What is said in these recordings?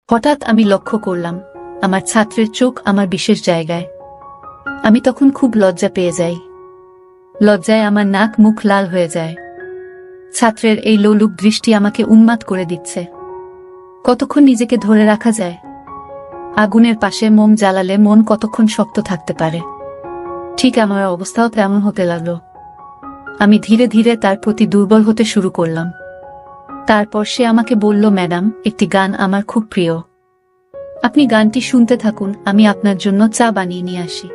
হঠাৎ আমি লক্ষ্য করলাম আমার ছাত্রের চোখ আমার বিশেষ জায়গায়। আমি তখন খুব লজ্জা পেয়ে যাই। লজ্জায় আমার নাক মুখ লাল হয়ে যায়। ছাত্রের এই লোলুপ দৃষ্টি আমাকে উন্মাদ করে দিচ্ছে। কতক্ষণ নিজেকে ধরে রাখা যায়? আগুনের পাশে মোম জ্বালালে মন কতক্ষণ শক্ত থাকতে পারে? ঠিক আমার অবস্থাও তেমন হতে লাগল। আমি ধীরে ধীরে তার প্রতি দুর্বল হতে শুরু করলাম। তারপর সে আমাকে বলল, ম্যাডাম, একটি গান আমার খুব প্রিয়। আপনি গানটি শুনতে থাকুন, আমি আপনার জন্য চা বানিয়ে নিয়ে আসি।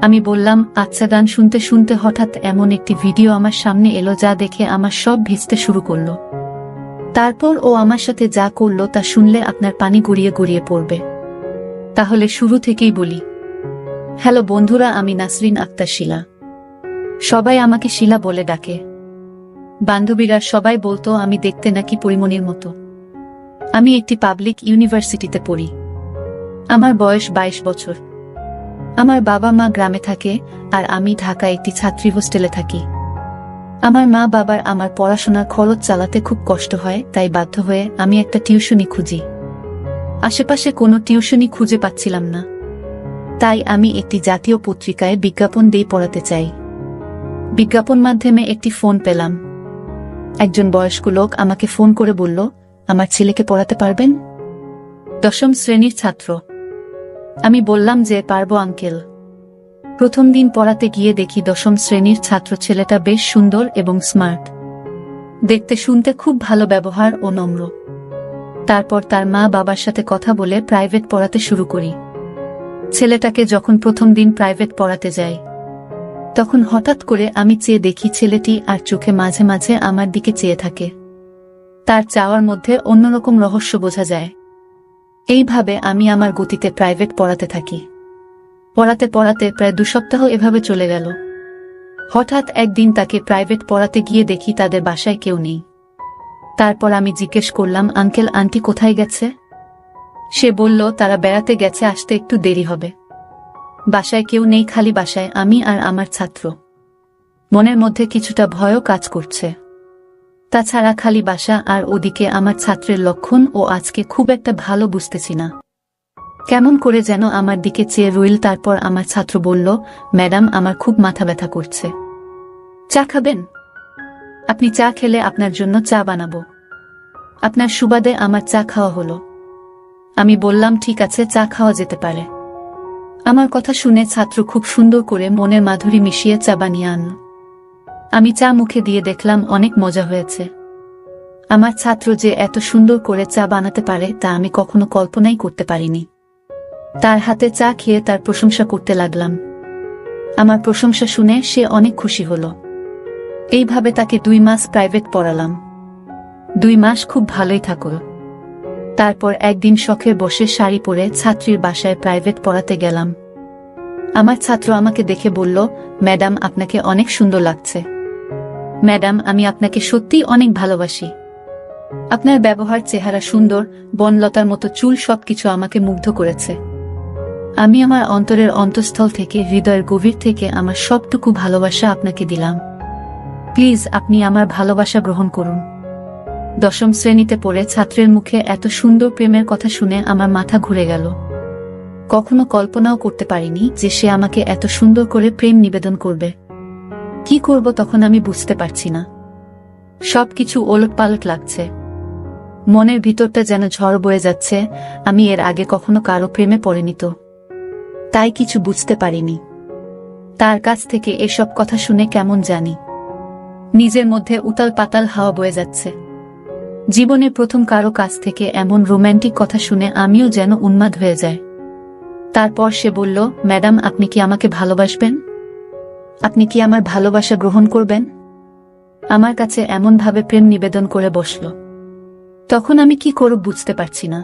আমি বললাম, আচ্ছা। গান শুনতে শুনতে হঠাৎ এমন একটি ভিডিও আমার সামনে এলো যা দেখে আমার সব ভিজতে শুরু করলো। তারপর ও আমার সাথে যা করলো তা শুনলে আপনার পানি গড়িয়ে গড়িয়ে পড়বে। তাহলে শুরু থেকেই বলি। হ্যালো বন্ধুরা, আমি নাসরিন আক্তার শিলা। সবাই আমাকে শিলা বলে ডাকে। বান্ধবীরা সবাই বলতো আমি দেখতে নাকি পরিমণির মতো। আমি একটি পাবলিক ইউনিভার্সিটিতে পড়ি। আমার বয়স 22 বছর। আমার বাবা মা গ্রামে থাকে আর আমি ঢাকায় একটি ছাত্রী হোস্টেলে থাকি। আমার মা বাবার আমার পড়াশোনার খরচ চালাতে খুব কষ্ট হয়, তাই বাধ্য হয়ে আমি একটা টিউশনি খুঁজি। আশেপাশে কোনো টিউশনি খুঁজে পাচ্ছিলাম না। তাই আমি একটি জাতীয় পত্রিকায় বিজ্ঞাপন দিয়ে পড়াতে চাই। বিজ্ঞাপন মাধ্যমে একটি ফোন পেলাম। একজন বয়স্ক লোক আমাকে ফোন করে বলল, আমার ছেলেকে পড়াতে পারবেন? 10ম শ্রেণীর ছাত্র। আমি বললাম যে পারবো আঙ্কেল। প্রথম দিন পড়াতে গিয়ে দেখি 10ম শ্রেণীর ছাত্র ছেলেটা বেশ সুন্দর এবং স্মার্ট। দেখতে শুনতে খুব ভালো, ব্যবহার ও নম্র। তারপর তার মা বাবার সাথে কথা বলে প্রাইভেট পড়াতে শুরু করি। ছেলেটাকে যখন প্রথম দিন প্রাইভেট পড়াতে যাই, তখন হঠাৎ করে আমি চেয়ে দেখি ছেলেটি আর চোখে মাঝে মাঝে আমার দিকে চেয়ে থাকে। তার চাওয়ার মধ্যে অন্যরকম রহস্য বোঝা যায়। এইভাবে আমি আমার গতিতে প্রাইভেট পড়াতে থাকি। পড়াতে পড়াতে প্রায় 2 সপ্তাহ এভাবে চলে গেল। হঠাৎ একদিন তাকে প্রাইভেট পড়াতে গিয়ে দেখি তাদের বাসায় কেউ নেই। তারপর আমি জিজ্ঞেস করলাম, আঙ্কেল আন্টি কোথায় গেছে? সে বলল, তারা বেড়াতে গেছে, আসতে একটু দেরি হবে। বাসায় কেউ নেই, খালি বাসায় আমি আর আমার ছাত্র। মনের মধ্যে কিছুটা ভয়ও কাজ করছে। তাছাড়া খালি বাসা আর ওদিকে আমার ছাত্রের লক্ষণ ও আজকে খুব একটা ভালো বুঝতেছি না। কেমন করে যেন আমার দিকে চেয়ে রইল। তারপর আমার ছাত্র বলল, ম্যাডাম, আমার খুব মাথা ব্যথা করছে। চা খাবেন? আপনি চা খেলে আপনার জন্য চা বানাবো। আপনার সুবাদে আমার চা খাওয়া হলো। আমি বললাম, ঠিক আছে, চা খাওয়া যেতে পারে। আমার কথা শুনে ছাত্র খুব সুন্দর করে মনের মাধুরী মিশিয়ে চা বানিয়ে আনল। আমি চা মুখে দিয়ে দেখলাম অনেক মজা হয়েছে। আমার ছাত্র যে এত সুন্দর করে চা বানাতে পারে তা আমি কখনো কল্পনাই করতে পারিনি। তার হাতে চা খেয়ে তার প্রশংসা করতে লাগলাম। আমার প্রশংসা শুনে সে অনেক খুশি হলো। এইভাবে তাকে 2 মাস প্রাইভেট পড়ালাম। 2 মাস খুব ভালোই থাকল। তারপর একদিন শখের বসে শাড়ি পরে ছাত্রীর বাসায় প্রাইভেট পড়াতে গেলাম। আমার ছাত্র আমাকে দেখে বলল, ম্যাডাম, আপনাকে অনেক সুন্দর লাগছে। ম্যাডাম, আমি আপনাকে সত্যিই অনেক ভালোবাসি। আপনার ব্যবহার, চেহারা সুন্দর, বনলতার মতো চুল, সবকিছু আমাকে মুগ্ধ করেছে। আমি আমার অন্তরের অন্তঃস্থল থেকে, হৃদয়ের গভীর থেকে আমার সবটুকু ভালোবাসা আপনাকে দিলাম। প্লিজ আপনি আমার ভালোবাসা গ্রহণ করুন। 10ম শ্রেণীতে পড়ে ছাত্রের মুখে এত সুন্দর প্রেমের কথা শুনে আমার মাথা ঘুরে গেল। কখনো কল্পনাও করতে পারিনি যে সে আমাকে এত সুন্দর করে প্রেম নিবেদন করবে। কি করব তখন আমি বুঝতে পারছি না। সবকিছু ওলটপালট লাগছে। মনের ভিতরটা যেন ঝড় বয়ে যাচ্ছে। আমি এর আগে কখনো কারো প্রেমে পড়িনি তো, তাই কিছু বুঝতে পারিনি। তার কাছ থেকে এসব কথা শুনে কেমন জানি নিজের মধ্যে উতাল পাতাল হাওয়া বয়ে যাচ্ছে। জীবনে প্রথম কারো কাছ থেকে এমন রোম্যান্টিক কথা শুনে আমিও যেন উন্মাদ হয়ে যায়। তারপর সে বলল, ম্যাডাম, আপনি কি আমাকে ভালোবাসবেন? আপনি কি আমার ভালোবাসা গ্রহণ করবেন? আমার কাছে এমনভাবে প্রেম নিবেদন করে বসল। তখন আমি কি করব বুঝতে পারছি না।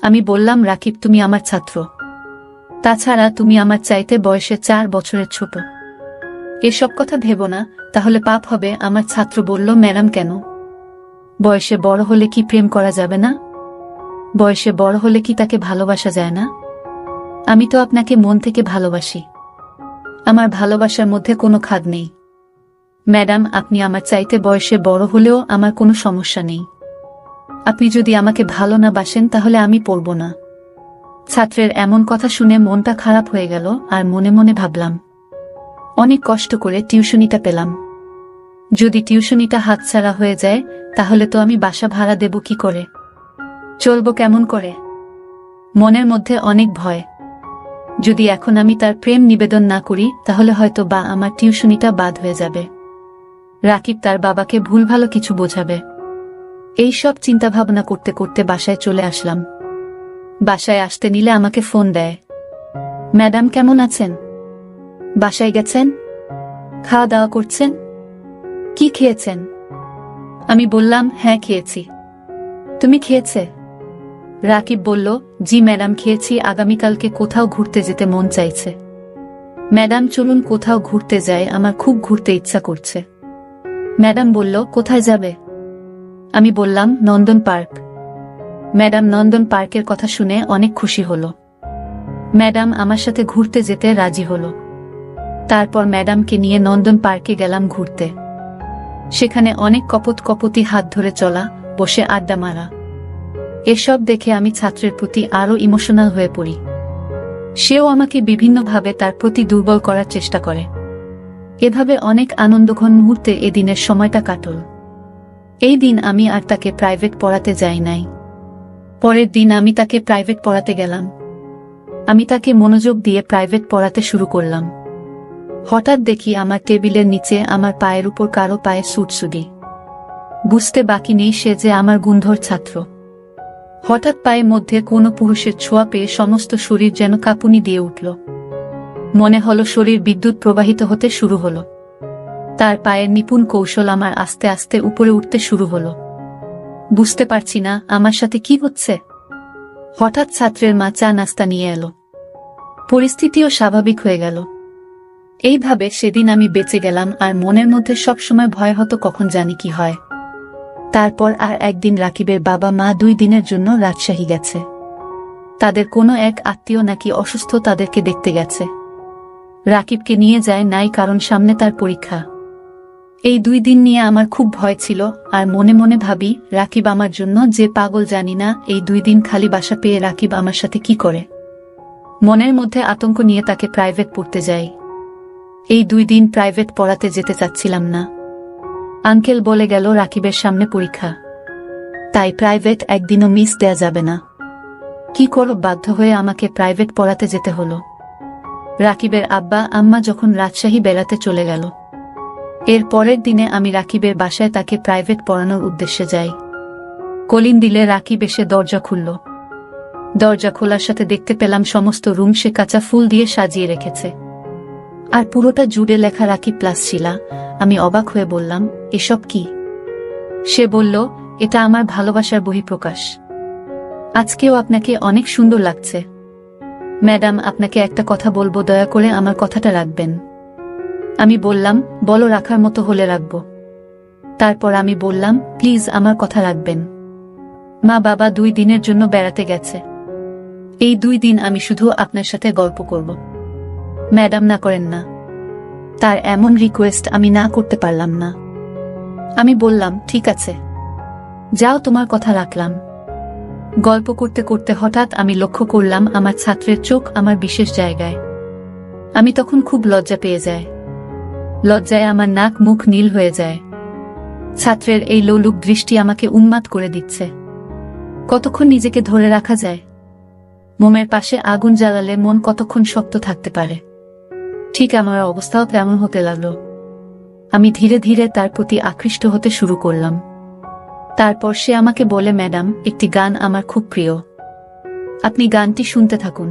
আমি বললাম, রাকিব, তুমি আমার ছাত্র। তাছাড়া তুমি আমার চাইতে বয়সে 4 বছরের ছোট। এসব কথা ভেবো না, তাহলে পাপ হবে। আমার ছাত্র বলল, ম্যাডাম, কেন? বয়সে বড় হলে কি প্রেম করা যাবে না? বয়সে বড় হলে কি তাকে ভালোবাসা যায় না? আমি তো আপনাকে মন থেকে ভালোবাসি। আমার ভালোবাসার মধ্যে কোনো খাদ নেই। ম্যাডাম, আপনি আমার চাইতে বয়সে বড় হলেও আমার কোনো সমস্যা নেই। আপনি যদি আমাকে ভালো না বাসেন তাহলে আমি পড়ব না। ছাত্রের এমন কথা শুনে মনটা খারাপ হয়ে গেল আর মনে মনে ভাবলাম, অনেক কষ্ট করে টিউশনিটা পেলাম। যদি টিউশনিটা হাতছাড়া হয়ে যায় তাহলে তো আমি বাসা ভাড়া দেব কি করে, চলবো কেমন করে? মনের মধ্যে অনেক ভয়। যদি এখন আমি তার প্রেম নিবেদন না করি তাহলে হয়তো বা আমার টিউশনিটা বাদ হয়ে যাবে। রাকিব তার বাবাকে ভুল ভালো কিছু বোঝাবে। এই সব চিন্তাভাবনা করতে করতে বাসায় চলে আসলাম। বাসায় আসতে নিলে আমাকে ফোন দেয়, ম্যাডাম কেমন আছেন? বাসায় গেছেন? খাওয়া দাওয়া করছেন? কি খেয়েছেন? আমি বললাম, হ্যাঁ খেয়েছি। তুমি খেয়েছে? রাকিব বলল, জি ম্যাডাম খেয়েছি, আগামীকালকে কোথাও ঘুরতে যেতে মন চাইছে। ম্যাডাম চলুন কোথাও ঘুরতে যাই, আমার খুব ঘুরতে ইচ্ছা করছে। ম্যাডাম বলল, কোথায় যাবে? আমি বললাম, নন্দন পার্ক। ম্যাডাম নন্দন পার্কের কথা শুনে অনেক খুশি হলো। ম্যাডাম আমার সাথে ঘুরতে যেতে রাজি হলো। তারপর ম্যাডামকে নিয়ে নন্দন পার্কে গেলাম ঘুরতে। সেখানে অনেক কপতি হাত ধরে চলা, বসে আড্ডা মারা। এসব দেখে আমি ছাত্রের প্রতি আরো ইমোশনাল হয়ে পড়ি। সেও আমাকে বিভিন্নভাবে তার প্রতি দুর্বল করার চেষ্টা করে। এভাবে অনেক আনন্দঘন মুহূর্তে এদিনের সময়টা কাটল। এই দিন আমি আর তাকে প্রাইভেট পড়াতে যাই নাই। পরের দিন আমি তাকে প্রাইভেট পড়াতে গেলাম। আমি তাকে মনোযোগ দিয়ে প্রাইভেট পড়াতে শুরু করলাম। হঠাৎ দেখি আমার টেবিলের নিচে আমার পায়ের উপর কারো পায়ে সুটসুটি। বুঝতে বাকি নেই সে যে আমার গুণধর ছাত্র। হঠাৎ পায়ের মধ্যে কোনো পুরুষের ছোঁয়া পেয়ে সমস্ত শরীর যেন কাঁপুনি দিয়ে উঠল। মনে হলো শরীর বিদ্যুৎ প্রবাহিত হতে শুরু হলো। তার পায়ের নিপুণ কৌশল আমার আস্তে আস্তে উপরে উঠতে শুরু হলো। বুঝতে পারছি না আমার সাথে কি হচ্ছে। হঠাৎ ছাত্রের মা চা নাস্তা নিয়ে এলো। পরিস্থিতিও স্বাভাবিক হয়ে গেল। এইভাবে সেদিন আমি বেঁচে গেলাম, আর মনের মধ্যে সবসময় ভয় হতো কখন জানি কি হয়। তারপর আর একদিন রাকিবের বাবা মা 2 দিনের জন্য রাজশাহী গেছে। তাদের কোনো এক আত্মীয় নাকি অসুস্থ, তাদেরকে দেখতে গেছে। রাকিবকে নিয়ে যায় নাই, কারণ সামনে তার পরীক্ষা। এই 2 দিন নিয়ে আমার খুব ভয় ছিল, আর মনে মনে ভাবি, রাকিব আমার জন্য যে পাগল জানি না, এই 2 দিন খালি বাসা পেয়ে রাকিব আমার সাথে কি করে। মনের মধ্যে আতঙ্ক নিয়ে তাকে প্রাইভেট পড়তে যাই। এই 2 দিন প্রাইভেট পড়াতে যেতে চাচ্ছিলাম না। আঙ্কেল বলে গেল রাকিবের সামনে পরীক্ষা, তাই প্রাইভেট একদিনও মিস দেয়া যাবে না। কি করব, বাধ্য হয়ে আমাকে প্রাইভেট পড়াতে যেতে হলো। রাকিবের আব্বা আম্মা যখন রাজশাহী বেড়াতে চলে গেল, এর পরের দিনে আমি রাকিবের বাসায় তাকে প্রাইভেট পড়ানোর উদ্দেশ্যে যাই। কলিং দিলে রাকিব এসে দরজা খুলল। দরজা খোলার সাথে দেখতে পেলাম সমস্ত রুম সে কাঁচা ফুল দিয়ে সাজিয়ে রেখেছে, আর পুরোটা জুড়ে লেখা রাকিব প্লাস শিলা। আমি অবাক হয়ে বললাম, এসব কি? সে বলল, এটা আমার ভালোবাসার বহিঃপ্রকাশ। আজকেও আপনাকে অনেক সুন্দর লাগছে। ম্যাডাম, আপনাকে একটা কথা বলবো, দয়া করে আমার কথাটা রাখবেন। আমি বললাম, বলো, রাখার মতো হলে রাখব। তারপর আমি বললাম, প্লিজ আমার কথা রাখবেন। মা বাবা 2 দিনের জন্য বেড়াতে গেছে। এই 2 দিন আমি শুধু আপনার সাথে গল্প করব। ম্যাডাম, না করেন না। তার এমন রিকোয়েস্ট আমি না করতে পারলাম না। আমি বললাম, ঠিক আছে, যাও, তোমার কথা রাখলাম। গল্প করতে করতে হঠাৎ আমি লক্ষ্য করলাম আমার ছাত্রের চোখ আমার বিশেষ জায়গায়। আমি তখন খুব লজ্জা পেয়ে যাই। লজ্জায় আমার নাক মুখ নীল হয়ে যায়। ছাত্রের এই লোলুক দৃষ্টি আমাকে উন্মাদ করে দিচ্ছে। কতক্ষণ নিজেকে ধরে রাখা যায়? মোমের পাশে আগুন জ্বালালে মন কতক্ষণ শক্ত থাকতে পারে? ঠিক আমার অবস্থাও তেমন হতে লাগলো। আমি ধীরে ধীরে তার প্রতি আকৃষ্ট হতে শুরু করলাম। তারপর সে আমাকে বলে, ম্যাডাম, একটি গান আমার খুব প্রিয়, আপনি গানটি শুনতে থাকুন,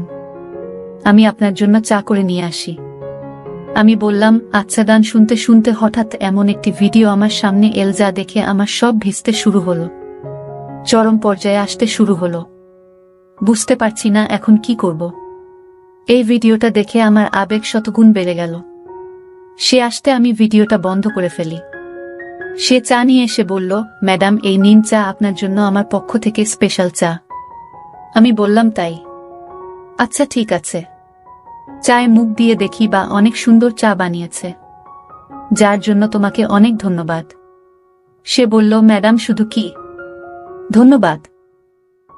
আমি আপনার জন্য চা করে নিয়ে আসি। আমি বললাম, আচ্ছা। গান শুনতে শুনতে হঠাৎ এমন একটি ভিডিও আমার সামনে এল, যা দেখে আমার সব ভিজতে শুরু হলো, চরম পর্যায়ে আসতে শুরু হলো। বুঝতে পারছি না এখন কি করব। এই ভিডিওটা দেখে আমার আবেগ শতগুণ বেড়ে গেল। সে আসতে আমি ভিডিওটা বন্ধ করে ফেলি। সে চা নিয়ে এসে বলল, ম্যাডাম, এই নিন চা, আপনার জন্য আমার পক্ষ থেকে স্পেশাল চা। আমি বললাম, তাই? আচ্ছা, ঠিক আছে। চায়ে মুখ দিয়ে দেখি, বা অনেক সুন্দর চা বানিয়েছে, যার জন্য তোমাকে অনেক ধন্যবাদ। সে বলল, ম্যাডাম, শুধু কি, ধন্যবাদ।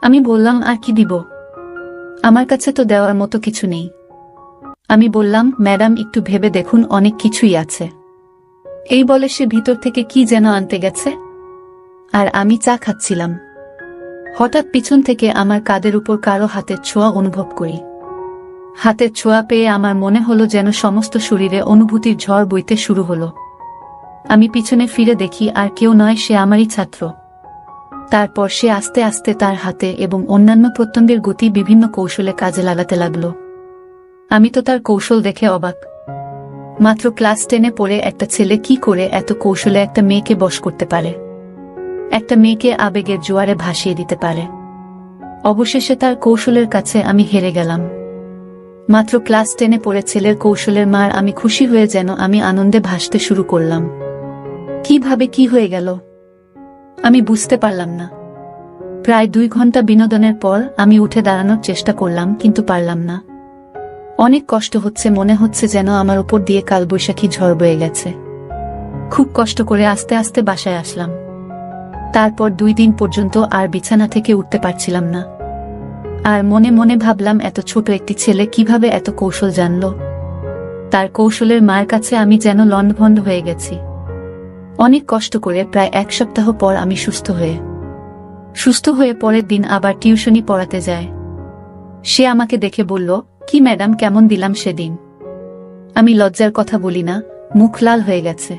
আমি বললাম, আর কি দিব? আমার কাছে তো দেওয়ার মতো কিছু নেই। আমি বললাম, ম্যাডাম একটু ভেবে দেখুন, অনেক কিছুই আছে। এই বলে সে ভিতর থেকে কি যেন আনতে গেছে, আর আমি চা খাচ্ছিলাম। হঠাৎ পিছন থেকে আমার কাঁধের উপর কারো হাতের ছোঁয়া অনুভব করি। হাতের ছোঁয়া পেয়ে আমার মনে হলো যেন সমস্ত শরীরে অনুভূতির ঝড় বইতে শুরু হলো। আমি পিছনে ফিরে দেখি আর কেউ নয়, সে আমারই ছাত্র। তারপর সে আস্তে আস্তে তার হাতে এবং অন্যান্য প্রত্যঙ্গের গতি বিভিন্ন কৌশলে কাজে লাগাতে লাগল। আমি তো তার কৌশল দেখে অবাক। মাত্র ক্লাস 10-এ পড়ে একটা ছেলে কি করে এত কৌশলে একটা মেয়েকে বশ করতে পারে, একটা মেয়েকে আবেগের জোয়ারে ভাসিয়ে দিতে পারে। অবশেষে তার কৌশলের কাছে আমি হেরে গেলাম। মাত্র ক্লাস 10-এ পড়ে ছেলের কৌশলের মার আমি খুশি হয়ে যেন আমি আনন্দে ভাসতে শুরু করলাম। কিভাবে কি হয়ে গেল আমি বুঝতে পারলাম না। প্রায় 2 ঘন্টা বিনোদনের পর আমি উঠে দাঁড়ানোর চেষ্টা করলাম, কিন্তু পারলাম না। অনেক কষ্ট হচ্ছে, মনে হচ্ছে যেন আমার উপর দিয়ে কালবৈশাখী ঝড় বয়ে গেছে। খুব কষ্ট করে আস্তে আস্তে বাসায় আসলাম। তারপর 2 দিন পর্যন্ত আর বিছানা থেকে উঠতে পারছিলাম না। আর মনে মনে ভাবলাম, এত ছোট একটি ছেলে কিভাবে এত কৌশল জানল। তার কৌশলের মায়ের কাছে আমি যেন লণ্ডভণ্ড হয়ে গেছি। অনেক কষ্ট করে প্রায় 1 সপ্তাহ পর আমি সুস্থ হয়ে পরের দিন আবার টিউশনি পড়াতে যায়। সে আমাকে দেখে বলল, কি ম্যাডাম, কেমন দিলাম সেদিন? আমি লজ্জার কথা বলি না, মুখ লাল হয়ে গেছে।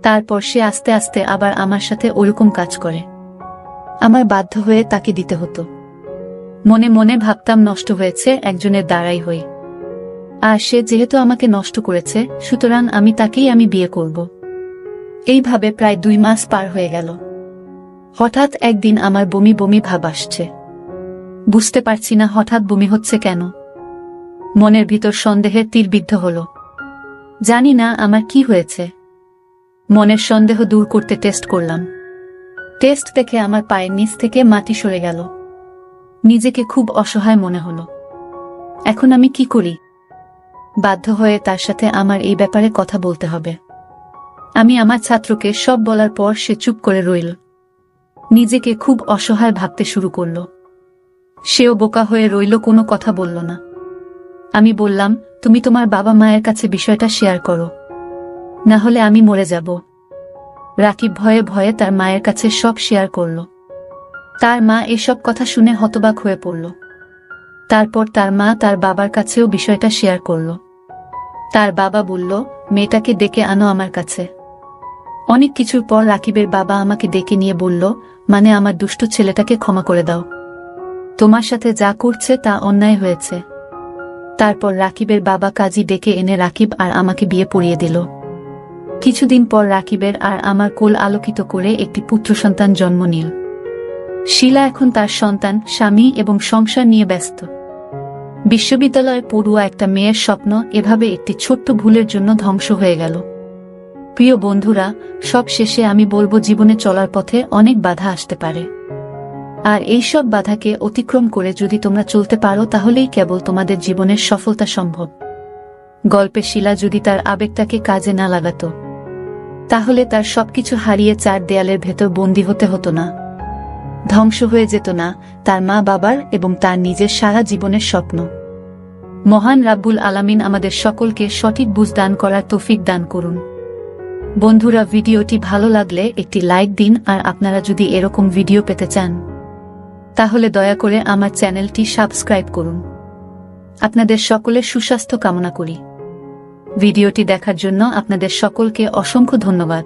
তারপর সে আস্তে আস্তে আবার আমার সাথে ওরকম কাজ করে। আমার বাধ্য হয়ে তাকে দিতে হতো। মনে মনে ভাবতাম, নষ্ট হয়েছে একজনের দ্বারাই হই। আর সে যেহেতু আমাকে নষ্ট করেছে, সুতরাং আমি তাকেই বিয়ে করব। এইভাবে প্রায় 2 মাস পার হয়ে গেল। হঠাৎ একদিন আমার বমি বমি ভাব আসছে। বুঝতে পারছি না হঠাৎ বমি হচ্ছে কেন। মনের ভিতর সন্দেহের তীর বিদ্ধ হল। জানি না আমার কি হয়েছে। মনের সন্দেহ দূর করতে টেস্ট করলাম। টেস্ট দেখে আমার পায়ের নিচ থেকে মাটি সরে গেল। নিজেকে খুব অসহায় মনে হলো। এখন আমি কি করি? বাধ্য হয়ে তার সাথে আমার এই ব্যাপারে কথা বলতে হবে। আমি আমার ছাত্রকে সব বলার পর সে চুপ করে রইল। নিজেকে খুব অসহায় ভাবতে শুরু করল। সেও বোকা হয়ে রইল, কোনো কথা বলল না। আমি বললাম, তুমি তোমার বাবা মায়ের কাছে বিষয়টা শেয়ার করো, না হলে আমি মরে যাব। রাকিব ভয়ে ভয়ে তার মায়ের কাছে সব শেয়ার করল। তার মা এসব কথা শুনে হতবাক হয়ে পড়ল। তারপর তার মা তার বাবার কাছেও বিষয়টা শেয়ার করল। তার বাবা বলল, মেয়েটাকে ডেকে আনো আমার কাছে। অনেক কিছুর পর রাকিবের বাবা আমাকে ডেকে নিয়ে বলল, মানে আমার দুষ্টু ছেলেটাকে ক্ষমা করে দাও। তোমার সাথে যা করছে তা অন্যায় হয়েছে। তারপর রাকিবের বাবা কাজী ডেকে এনে রাকিব আর আমাকে বিয়ে পড়িয়ে দিল। কিছুদিন পর রাকিবের আর আমার কোল আলোকিত করে একটি পুত্র সন্তান জন্ম নিল। শিলা এখন তার সন্তান, স্বামী এবং সংসার নিয়ে ব্যস্ত। বিশ্ববিদ্যালয়ে পড়ুয়া একটা মেয়ের স্বপ্ন এভাবে একটি ছোট্ট ভুলের জন্য ধ্বংস হয়ে গেল। প্রিয় বন্ধুরা, সব শেষে আমি বলবো, জীবনে চলার পথে অনেক বাধা আসতে পারে। আর এই সব বাধাকে অতিক্রম করে যদি তোমরা চলতে পারো, তাহলেই কেবল তোমাদের জীবনের সফলতা সম্ভব। গল্পে শিলা যদি তার আবেগটাকে কাজে না লাগাতো, তাহলে তার সবকিছু হারিয়ে 4 দেয়ালের ভেতর বন্দী হতে হতো না। ধ্বংস হয়ে যেত না তার মা বাবার এবং তার নিজের সারা জীবনের স্বপ্ন। মহান রাব্বুল আলামিন আমাদের সকলকে সঠিক বুঝ দান করার তৌফিক দান করুন। বন্ধুরা, ভিডিওটি ভালো লাগলে একটি লাইক দিন, আর আপনারা যদি এরকম ভিডিও পেতে চান তাহলে দয়া করে আমার চ্যানেলটি সাবস্ক্রাইব করুন। আপনাদের সকলের সুস্বাস্থ্য কামনা করি। ভিডিওটি দেখার জন্য আপনাদের সকলকে অসংখ্য ধন্যবাদ।